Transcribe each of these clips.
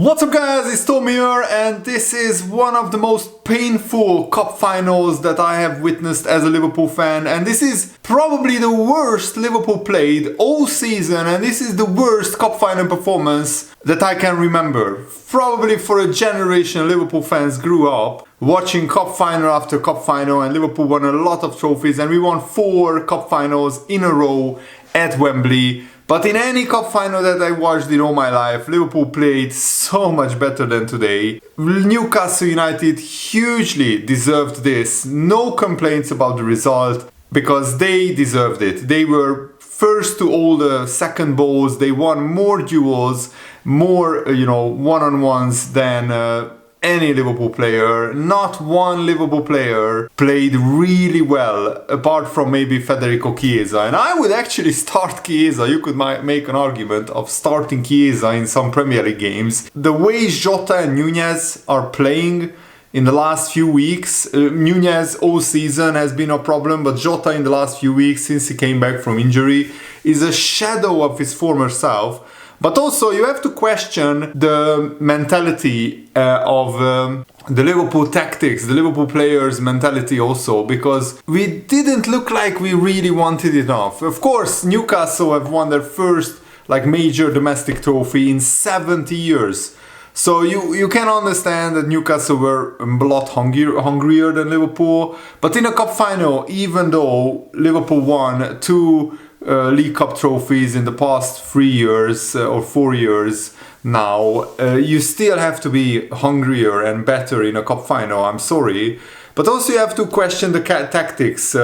What's up guys, it's Tom here, and this is one of the most painful cup finals that I have witnessed as a Liverpool fan, and this is probably the worst Liverpool played all season, and this is the worst cup final performance that I can remember. Probably for a generation Liverpool fans grew up watching cup final after cup final, and Liverpool won a lot of trophies, and we won 4 cup finals in a row at Wembley. But in any cup final that I watched in all my life, Liverpool played so much better than today. Newcastle United hugely deserved this. No complaints about the result, because they deserved it. They were first to all the second balls. They won more duels, more one-on-ones than any Liverpool player. Not one Liverpool player played really well, apart from maybe Federico Chiesa. And I would actually start Chiesa. You could make an argument of starting Chiesa in some Premier League games. The way Jota and Nunez are playing in the last few weeks, Nunez all season has been a problem, but Jota in the last few weeks, since he came back from injury, is a shadow of his former self. But also you have to question the mentality of the Liverpool tactics, the Liverpool players' mentality also, because we didn't look like we really wanted enough. Of course, Newcastle have won their first major domestic trophy in 70 years. So you can understand that Newcastle were a lot hungrier than Liverpool. But in a cup final, even though Liverpool won 2 League Cup trophies in the past 3 years or 4 years now, you still have to be hungrier and better in a cup final, I'm sorry. But also you have to question the tactics.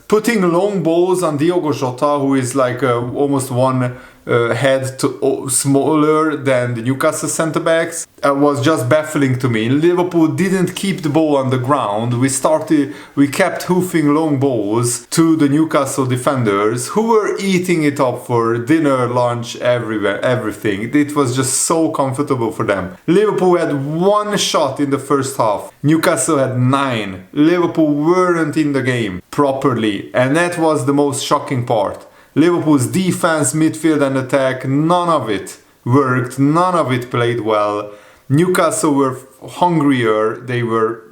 Putting long balls on Diogo Jota, who is almost one head smaller than the Newcastle centre-backs, was just baffling to me. Liverpool didn't keep the ball on the ground. We kept hoofing long balls to the Newcastle defenders, who were eating it up for dinner, lunch, everything. It was just so comfortable for them. Liverpool had 1 shot in the first half. Newcastle had 9. Liverpool weren't in the game properly, and that was the most shocking part. Liverpool's defense, midfield and attack, none of it worked, none of it played well. Newcastle were hungrier, they were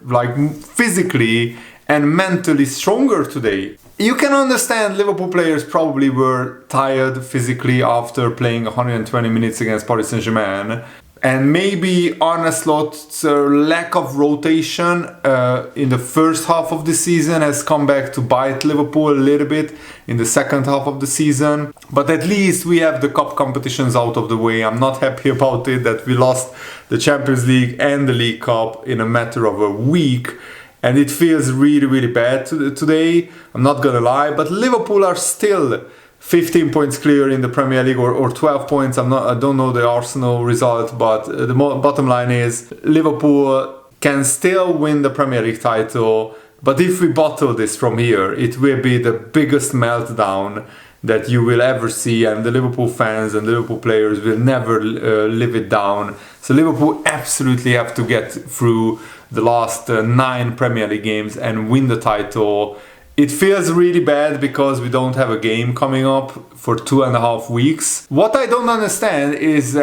physically and mentally stronger today. You can understand Liverpool players probably were tired physically after playing 120 minutes against Paris Saint-Germain. And maybe Arne Slot's lack of rotation in the first half of the season has come back to bite Liverpool a little bit in the second half of the season. But at least we have the cup competitions out of the way. I'm not happy about it that we lost the Champions League and the League Cup in a matter of a week. And it feels really, really bad today. I'm not gonna lie, but Liverpool are still 15 points clear in the Premier League, or 12 points. I don't know the Arsenal result, but the bottom line is Liverpool can still win the Premier League title. But if we bottle this from here, it will be the biggest meltdown that you will ever see, and the Liverpool fans and the Liverpool players will never live it down. So Liverpool absolutely have to get through the last 9 Premier League games and win the title. It feels really bad because we don't have a game coming up for 2.5 weeks. What I don't understand is,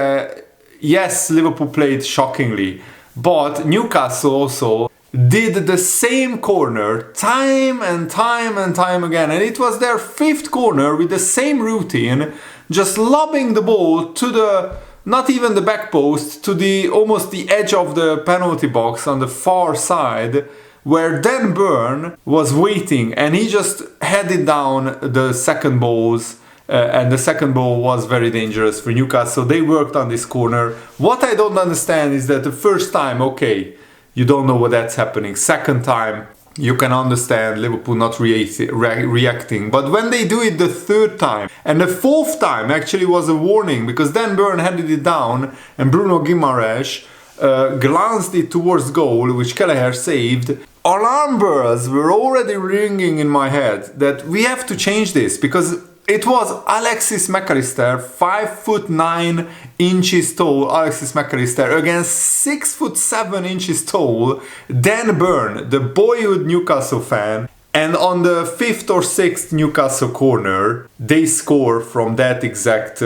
yes, Liverpool played shockingly, but Newcastle also did the same corner time and time again. And it was their 5th corner with the same routine, just lobbing the ball to not even the back post, to almost the edge of the penalty box on the far side, where Dan Burn was waiting, and he just headed down the second balls, and the second ball was very dangerous for Newcastle. They worked on this corner. What I don't understand is that the first time, okay, you don't know what that's happening. Second time, you can understand Liverpool not reacting. But when they do it the 3rd time, and the 4th time actually was a warning, because Dan Burn headed it down, and Bruno Guimaraes glanced it towards goal, which Kelleher saved. Alarm bells were already ringing in my head that we have to change this, because it was Alexis McAllister, 5'9" tall Alexis McAllister, against 6'7" tall Dan Burn, the boyhood Newcastle fan. And on the 5th or 6th Newcastle corner, they score from that exact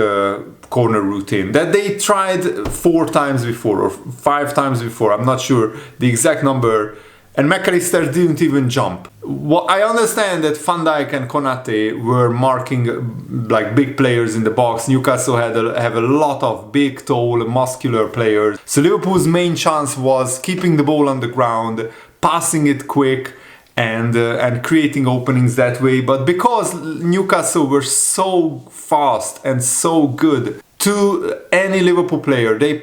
corner routine that they tried 4 times before or 5 times before. I'm not sure the exact number. And McAllister didn't even jump. Well, I understand that Van Dijk and Konate were marking like big players in the box. Newcastle have a lot of big, tall, muscular players. So Liverpool's main chance was keeping the ball on the ground, passing it quick, and creating openings that way. But because Newcastle were so fast and so good, to any Liverpool player, we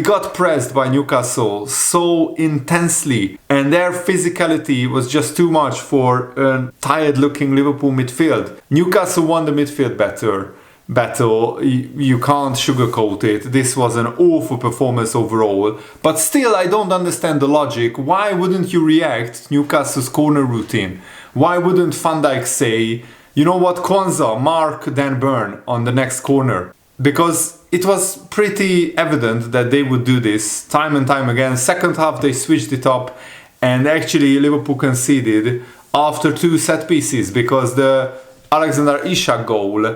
got pressed by Newcastle so intensely, and their physicality was just too much for a tired-looking Liverpool midfield. Newcastle won the midfield battle. You can't sugarcoat it. This was an awful performance overall, but still I don't understand the logic. Why wouldn't you react to Newcastle's corner routine? Why wouldn't Van Dijk say, you know what, Kwanzaa, mark Dan Burn on the next corner? Because it was pretty evident that they would do this time and time again. Second half they switched it up, and actually Liverpool conceded after 2 set pieces because the Alexander Isak goal.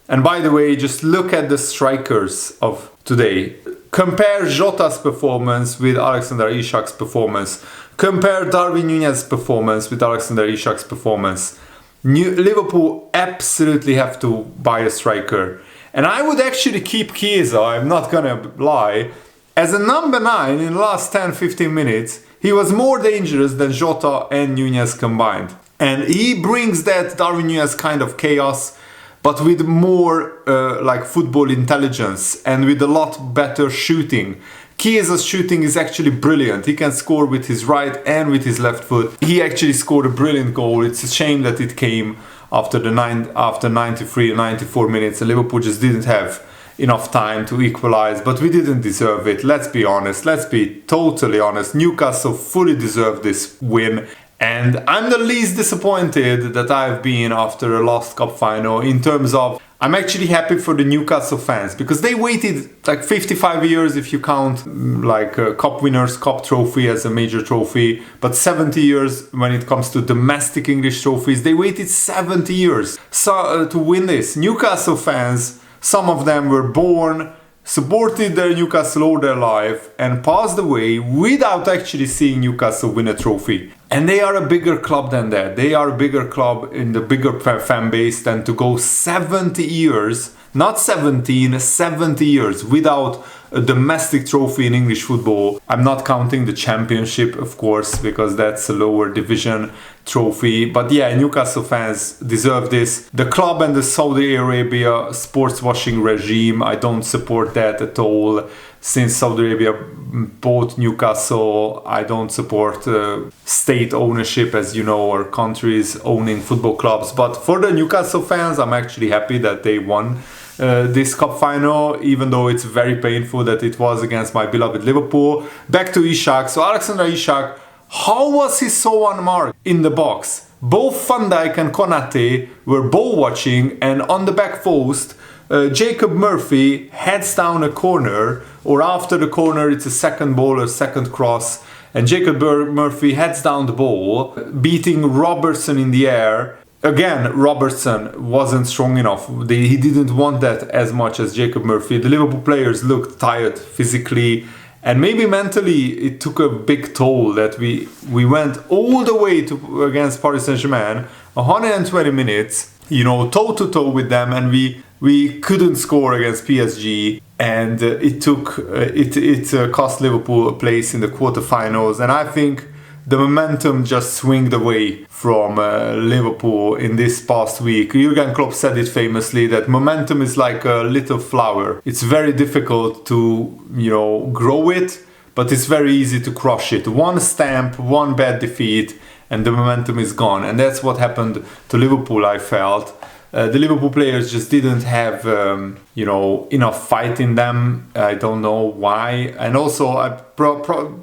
And by the way, just look at the strikers of today. Compare Jota's performance with Alexander Isak's performance. Compare Darwin Núñez's performance with Alexander Isak's performance. Liverpool absolutely have to buy a striker. And I would actually keep Chiesa, I'm not gonna lie, as a number 9 in the last 10-15 minutes. He was more dangerous than Jota and Núñez combined. And he brings that Darwin Núñez kind of chaos, but with more like football intelligence and with a lot better shooting. Chiesa's shooting is actually brilliant. He can score with his right and with his left foot. He actually scored a brilliant goal. It's a shame that it came after 93 or 94 minutes, and Liverpool just didn't have enough time to equalize, but we didn't deserve it. Let's be honest. Let's be totally honest. Newcastle fully deserved this win. And I'm the least disappointed that I've been after a lost cup final in terms of I'm actually happy for the Newcastle fans because they waited like 55 years if you count like a cup winners' cup trophy as a major trophy, but 70 years when it comes to domestic English trophies. They waited 70 years to win this. Newcastle fans, some of them were born, supported their Newcastle all their life and passed away without actually seeing Newcastle win a trophy. And they are a bigger club than that. They are a bigger club in the bigger fan base than to go 70 years, not 17, 70 years without a domestic trophy in English football. I'm not counting the championship, of course, because that's a lower division trophy. But yeah, Newcastle fans deserve this. The club and the Saudi Arabia sports washing regime, I don't support that at all. Since Saudi Arabia bought Newcastle, I don't support state ownership, as you know, or countries owning football clubs. But for the Newcastle fans, I'm actually happy that they won this cup final, even though it's very painful that it was against my beloved Liverpool. Back to Isak. So Alexander Isak, how was he so unmarked in the box? Both Van Dijk and Konate were ball watching, and on the back post, Jacob Murphy heads down a corner, or after the corner it's a second ball or second cross, and Jacob Murphy heads down the ball, beating Robertson in the air. Again, Robertson wasn't strong enough. He didn't want that as much as Jacob Murphy. The Liverpool players looked tired physically, and maybe mentally it took a big toll that we went all the way to against Paris Saint-Germain, 120 minutes, you know, toe to toe with them, and we couldn't score against PSG, and it cost Liverpool a place in the quarterfinals. And I think the momentum just swinged away from Liverpool in this past week. Jurgen Klopp said it famously that momentum is like a little flower. It's very difficult to, grow it, but it's very easy to crush it. One stamp, one bad defeat, and the momentum is gone. And that's what happened to Liverpool, I felt. The Liverpool players just didn't have, enough fight in them. I don't know why. And also,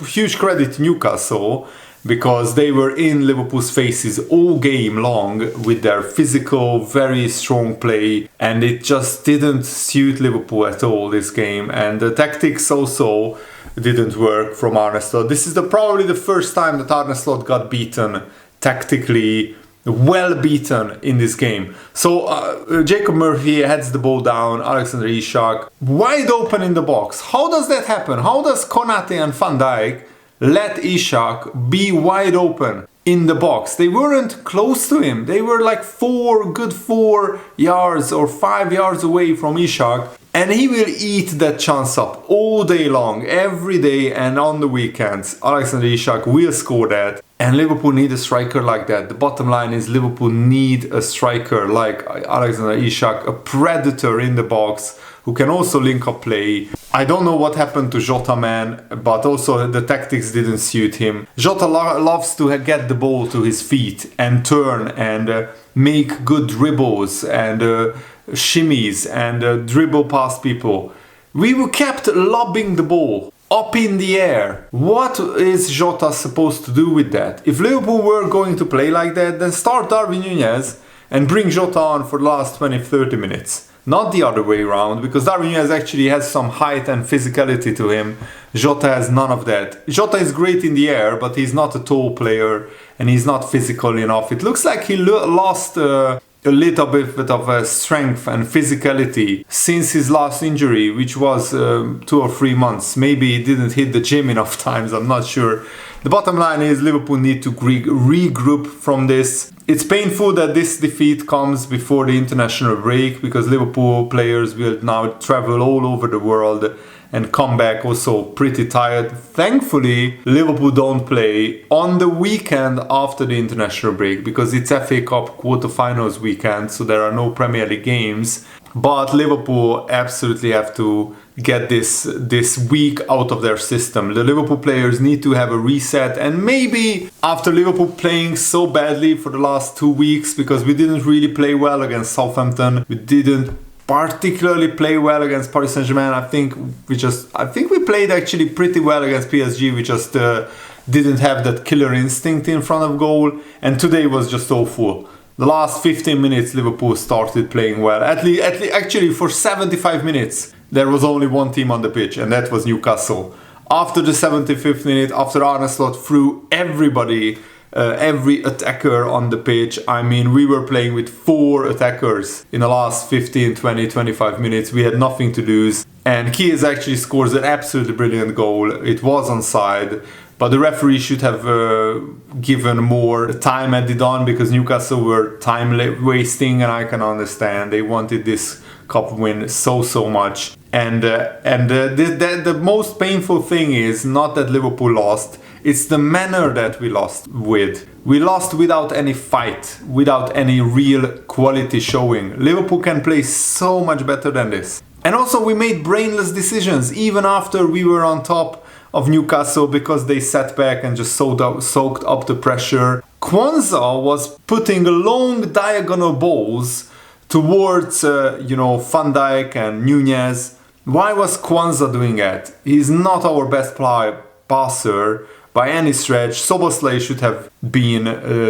huge credit to Newcastle, because they were in Liverpool's faces all game long with their physical, very strong play, and it just didn't suit Liverpool at all this game. And the tactics also didn't work from Arne Slot. This is probably the first time that Arne Slot got beaten tactically well beaten in this game. So Jacob Murphy heads the ball down, Alexander Isak wide open in the box. How does that happen? How does Konate and Van Dijk let Isak be wide open in the box? They weren't close to him. They were like 4 yards or 5 yards away from Isak, and he will eat that chance up all day long, every day, and on the weekends. Alexander Isak will score that, and Liverpool need a striker like that. The bottom line is Liverpool need a striker like Alexander Isak, a predator in the box who can also link up play. I don't know what happened to Jota, man, but also the tactics didn't suit him. Jota loves to get the ball to his feet and turn and make good dribbles and shimmies and dribble past people. We were kept lobbing the ball up in the air. What is Jota supposed to do with that? If Liverpool were going to play like that, then start Darwin Núñez and bring Jota on for the last 20-30 minutes. Not the other way around, because Darwin Núñez actually has some height and physicality to him. Jota has none of that. Jota is great in the air, but he's not a tall player and he's not physical enough. It looks like he lost a little bit of strength and physicality since his last injury, which was 2 or 3 months. Maybe he didn't hit the gym enough times, I'm not sure. The bottom line is Liverpool need to regroup from this. It's painful that this defeat comes before the international break, because Liverpool players will now travel all over the world and come back also pretty tired. Thankfully, Liverpool don't play on the weekend after the international break, because it's FA Cup quarterfinals weekend, so there are no Premier League games. But Liverpool absolutely have to get this week out of their system. The Liverpool players need to have a reset, and maybe after Liverpool playing so badly for the last 2 weeks, because we didn't really play well against Southampton, we didn't particularly play well against Paris Saint-Germain. I think we played actually pretty well against PSG. We just didn't have that killer instinct in front of goal, and today was just awful. The last 15 minutes Liverpool started playing well. Actually for 75 minutes there was only one team on the pitch, and that was Newcastle. After the 75th minute, after Arne threw everybody, every attacker on the pitch, I mean, we were playing with 4 attackers in the last 15, 20, 25 minutes. We had nothing to lose, and Kies actually scores an absolutely brilliant goal. It was onside, but the referee should have given more time added on, because Newcastle were time wasting, and I can understand. They wanted this cup win so much. And the most painful thing is not that Liverpool lost, it's the manner that we lost with. We lost without any fight, without any real quality showing. Liverpool can play so much better than this. And also we made brainless decisions even after we were on top of Newcastle, because they sat back and just soaked up the pressure. Kwanzaa was putting long diagonal balls towards Van Dijk and Núñez. Why was Kwanzaa doing that? He's not our best passer by any stretch. Szoboszlai should have been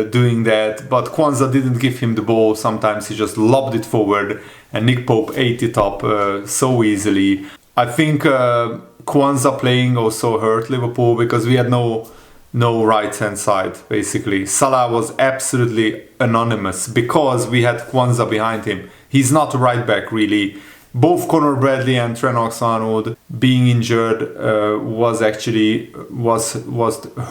doing that, but Kwanzaa didn't give him the ball. Sometimes he just lobbed it forward, and Nick Pope ate it up so easily. I think Kwanzaa playing also hurt Liverpool, because we had no right hand side basically. Salah was absolutely anonymous because we had Kwanzaa behind him. He's not a right back really. Both Conor Bradley and Trent Alexander-Arnold being injured was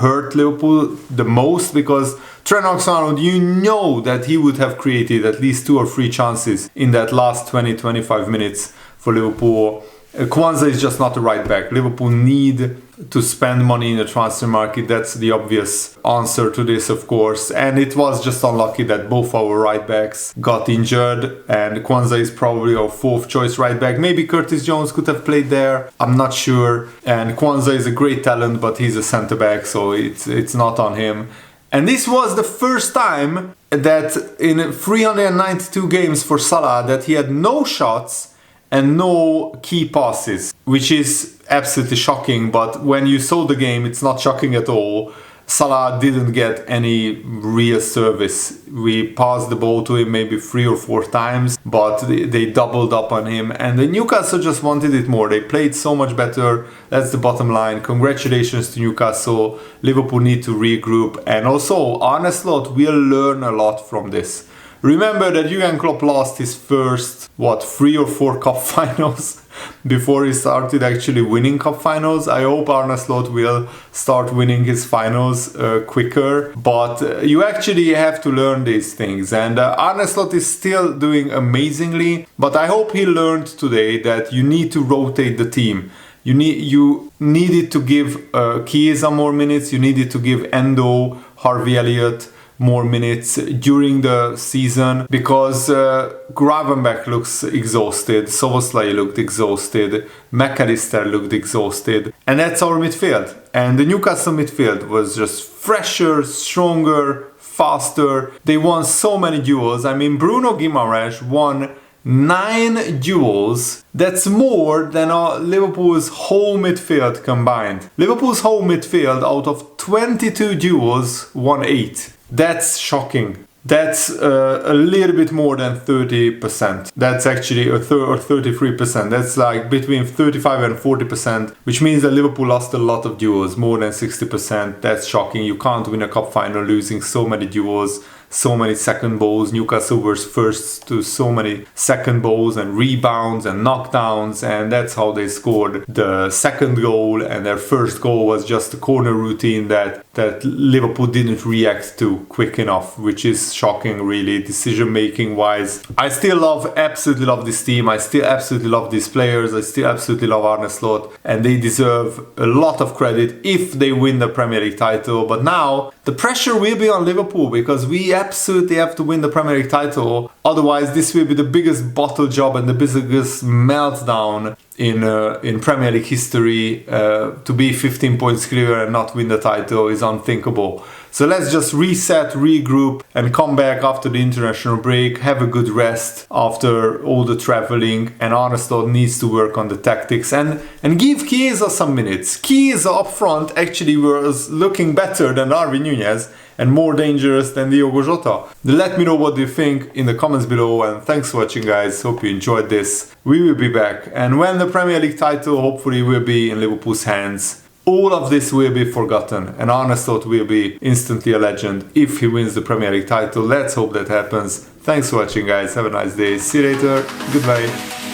hurt Liverpool the most, because Trent Alexander-Arnold, you know that he would have created at least 2 or 3 chances in that last 20-25 minutes for Liverpool. Kwanzaa is just not the right back. Liverpool need to spend money in the transfer market. That's the obvious answer to this, of course. And it was just unlucky that both our right backs got injured, and Kwanzaa is probably our 4th choice right back. Maybe Curtis Jones could have played there, I'm not sure. And Kwanzaa is a great talent, but he's a centre back, so it's not on him. And this was the first time that in 392 games for Salah that he had no shots and no key passes, which is absolutely shocking. But when you saw the game, it's not shocking at all. Salah didn't get any real service. We passed the ball to him maybe 3 or 4 times, but they doubled up on him, and the Newcastle just wanted it more. They played so much better. That's the bottom line. Congratulations to Newcastle. Liverpool need to regroup, and also Arne Slot will learn a lot from this. Remember that Jurgen Klopp lost his first, 3 or 4 cup finals before he started actually winning cup finals. I hope Arne Slot will start winning his finals quicker, but you actually have to learn these things, and Arne Slot is still doing amazingly, but I hope he learned today that you need to rotate the team. You needed to give Chiesa more minutes, you needed to give Endo, Harvey Elliott more minutes during the season, because Gravenberch looks exhausted, Szoboszlai looked exhausted, McAllister looked exhausted, and that's our midfield. And the Newcastle midfield was just fresher, stronger, faster. They won so many duels. I mean, Bruno Guimaraes won 9 duels. That's more than Liverpool's whole midfield combined. Liverpool's whole midfield, out of 22 duels, won 8. That's shocking. That's a little bit more than 30%. That's actually or 33%. That's like between 35 and 40%, which means that Liverpool lost a lot of duels, more than 60%. That's shocking. You can't win a cup final losing so many duels, so many second balls. Newcastle was first to so many second balls and rebounds and knockdowns, and that's how they scored the second goal. And their first goal was just a corner routine that Liverpool didn't react to quick enough, which is shocking, really, decision making wise. I still absolutely love this team. I still absolutely love these players. I still absolutely love Arne Slot, and they deserve a lot of credit if they win the Premier League title. But now the pressure will be on Liverpool, because we absolutely have to win the Premier League title. Otherwise, this will be the biggest bottle job and the biggest meltdown in Premier League history. To be 15 points clear and not win the title is unthinkable. So let's just reset, regroup, and come back after the international break. Have a good rest after all the traveling, and Arne Slot needs to work on the tactics and give Chiesa some minutes. Chiesa up front actually was looking better than Darwin Núñez and more dangerous than Diogo Jota. Let me know what you think in the comments below, and thanks for watching, guys. Hope you enjoyed this. We will be back, and when the Premier League title hopefully will be in Liverpool's hands, all of this will be forgotten, and Arne Slot will be instantly a legend if he wins the Premier League title. Let's hope that happens. Thanks for watching, guys. Have a nice day. See you later. Goodbye.